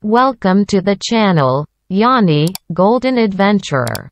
Welcome to the channel, Yanni, Golden Adventurer.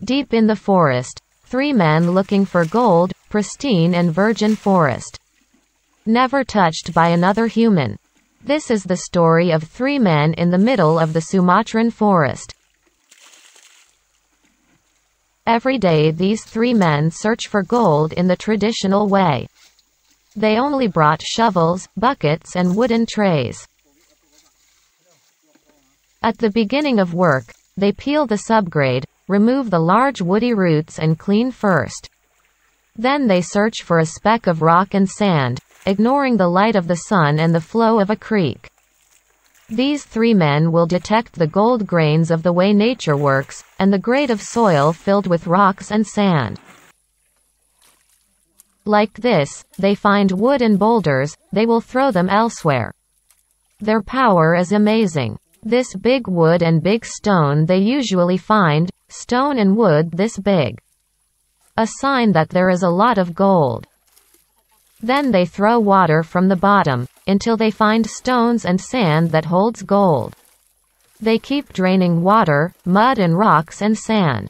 Deep in the forest, three men looking for gold, pristine and virgin forest. Never touched by another human. This is the story of three men in the middle of the Sumatran forest. Every day these three men search for gold in the traditional way. They only brought shovels, buckets and wooden trays. At the beginning of work, they peel the subgrade, remove the large woody roots and clean first. Then they search for a speck of rock and sand, ignoring the light of the sun and the flow of a creek. These three men will detect the gold grains of the way nature works, and the grade of soil filled with rocks and sand. Like this, they find wood and boulders, they will throw them elsewhere. Their power is amazing. This big wood and big stone they usually find, stone and wood this big. A sign that there is a lot of gold. Then they throw water from the bottom, until they find stones and sand that holds gold. They keep draining water, mud and rocks and sand.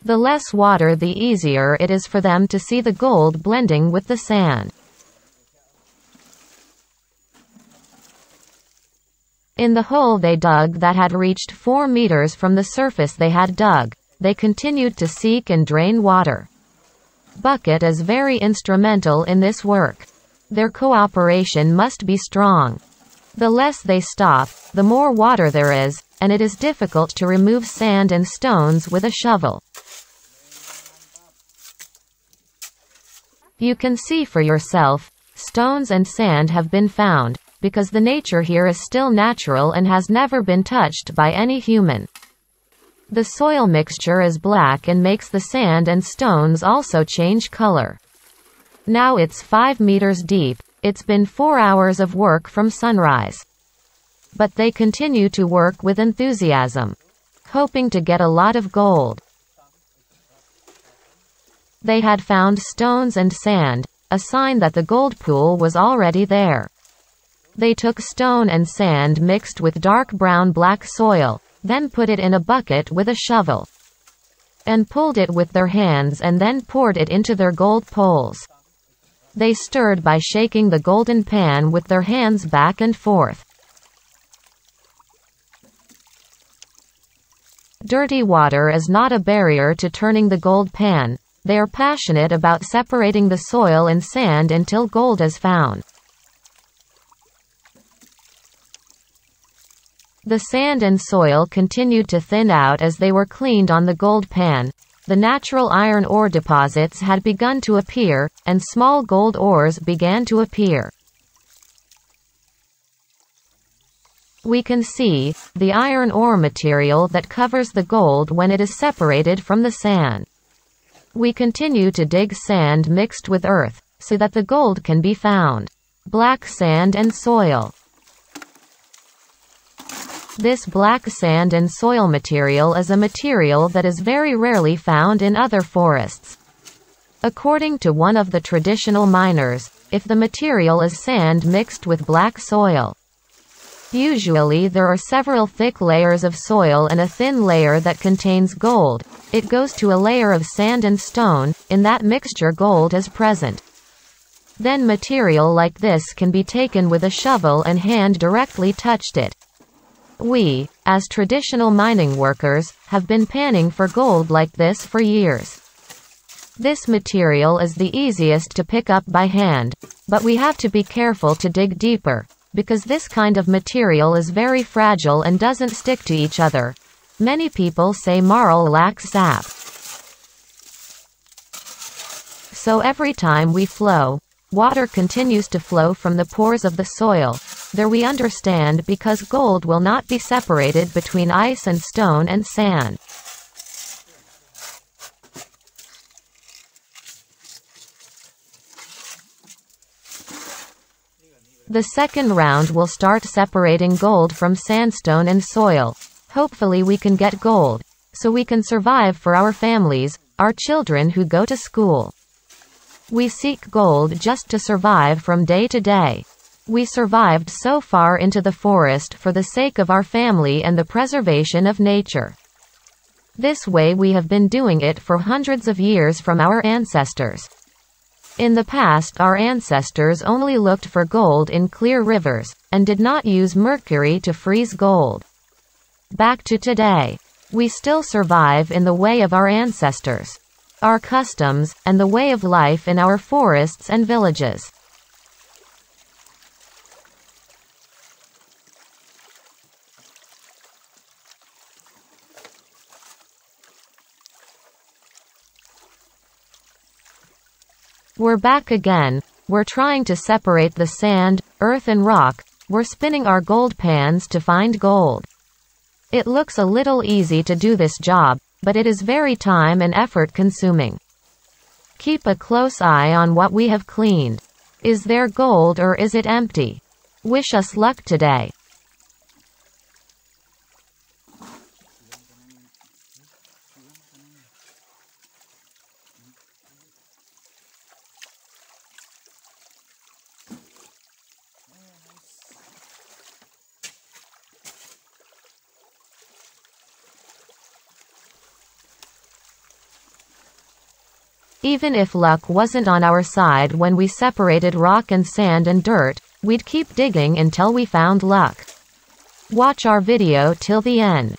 The less water the easier it is for them to see the gold blending with the sand. In the hole they dug that had reached 4 meters from the surface they had dug, they continued to seek and drain water. Bucket is very instrumental in this work. Their cooperation must be strong. The less they stop, the more water there is, and it is difficult to remove sand and stones with a shovel. You can see for yourself, stones and sand have been found, because the nature here is still natural and has never been touched by any human. The soil mixture is black and makes the sand and stones also change color. Now it's 5 meters deep, it's been 4 hours of work from sunrise. But they continue to work with enthusiasm, hoping to get a lot of gold. They had found stones and sand, a sign that the gold pool was already there. They took stone and sand mixed with dark brown black soil, then put it in a bucket with a shovel, and pulled it with their hands and then poured it into their gold poles. They stirred by shaking the golden pan with their hands back and forth. Dirty water is not a barrier to turning the gold pan. They are passionate about separating the soil and sand until gold is found. The sand and soil continued to thin out as they were cleaned on the gold pan. The natural iron ore deposits had begun to appear, and small gold ores began to appear. We can see the iron ore material that covers the gold when it is separated from the sand. We continue to dig sand mixed with earth, so that the gold can be found. Black sand and soil. This black sand and soil material is a material that is very rarely found in other forests. According to one of the traditional miners, if the material is sand mixed with black soil, usually there are several thick layers of soil and a thin layer that contains gold. It goes to a layer of sand and stone, in that mixture gold is present. Then material like this can be taken with a shovel and hand directly touched it. We, as traditional mining workers, have been panning for gold like this for years. This material is the easiest to pick up by hand, but we have to be careful to dig deeper, because this kind of material is very fragile and doesn't stick to each other. Many people say marl lacks sap. So every time we flow, water continues to flow from the pores of the soil. There we understand because gold will not be separated between ice and stone and sand. The second round will start separating gold from sandstone and soil. Hopefully we can get gold, so we can survive for our families, our children who go to school. We seek gold just to survive from day to day. We survived so far into the forest for the sake of our family and the preservation of nature. This way we have been doing it for hundreds of years from our ancestors. In the past our ancestors only looked for gold in clear rivers, and did not use mercury to freeze gold. Back to today. We still survive in the way of our ancestors, our customs, and the way of life in our forests and villages. We're back again. We're trying to separate the sand, earth and rock. We're spinning our gold pans to find gold. It looks a little easy to do this job, but it is very time and effort consuming. Keep a close eye on what we have cleaned. Is there gold or is it empty? Wish us luck today. Even if luck wasn't on our side when we separated rock and sand and dirt, we'd keep digging until we found luck. Watch our video till the end.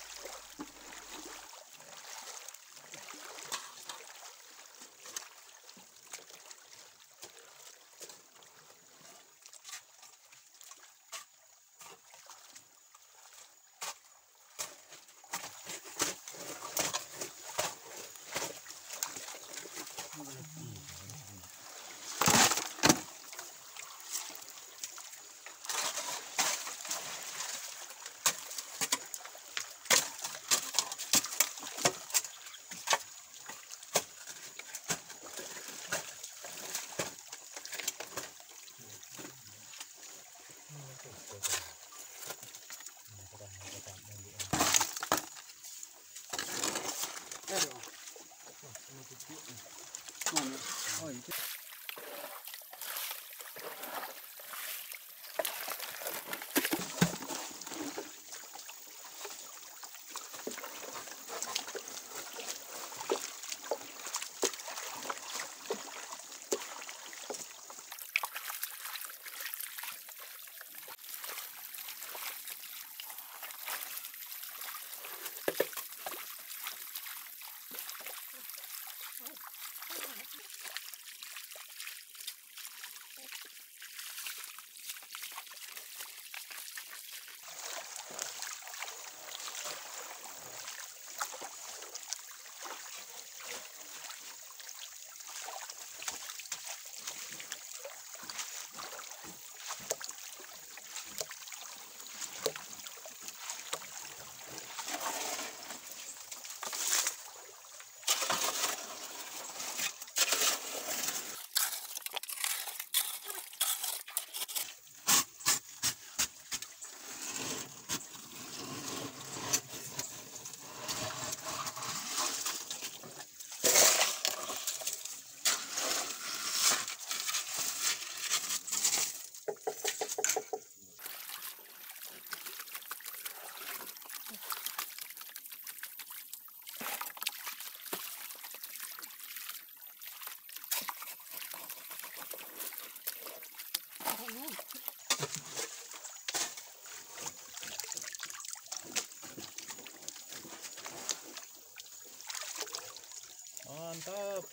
Mantap.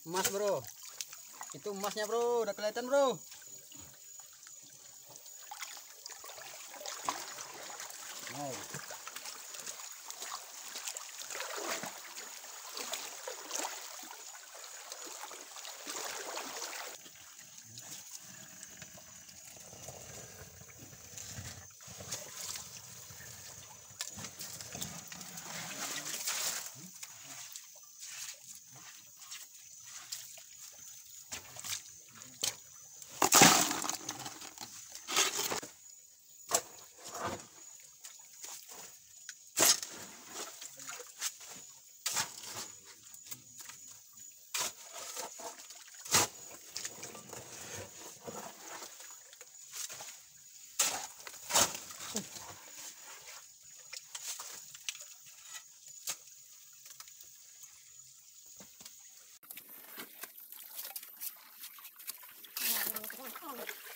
Emas bro. Itu emasnya bro, udah kelihatan bro. Wow. bro.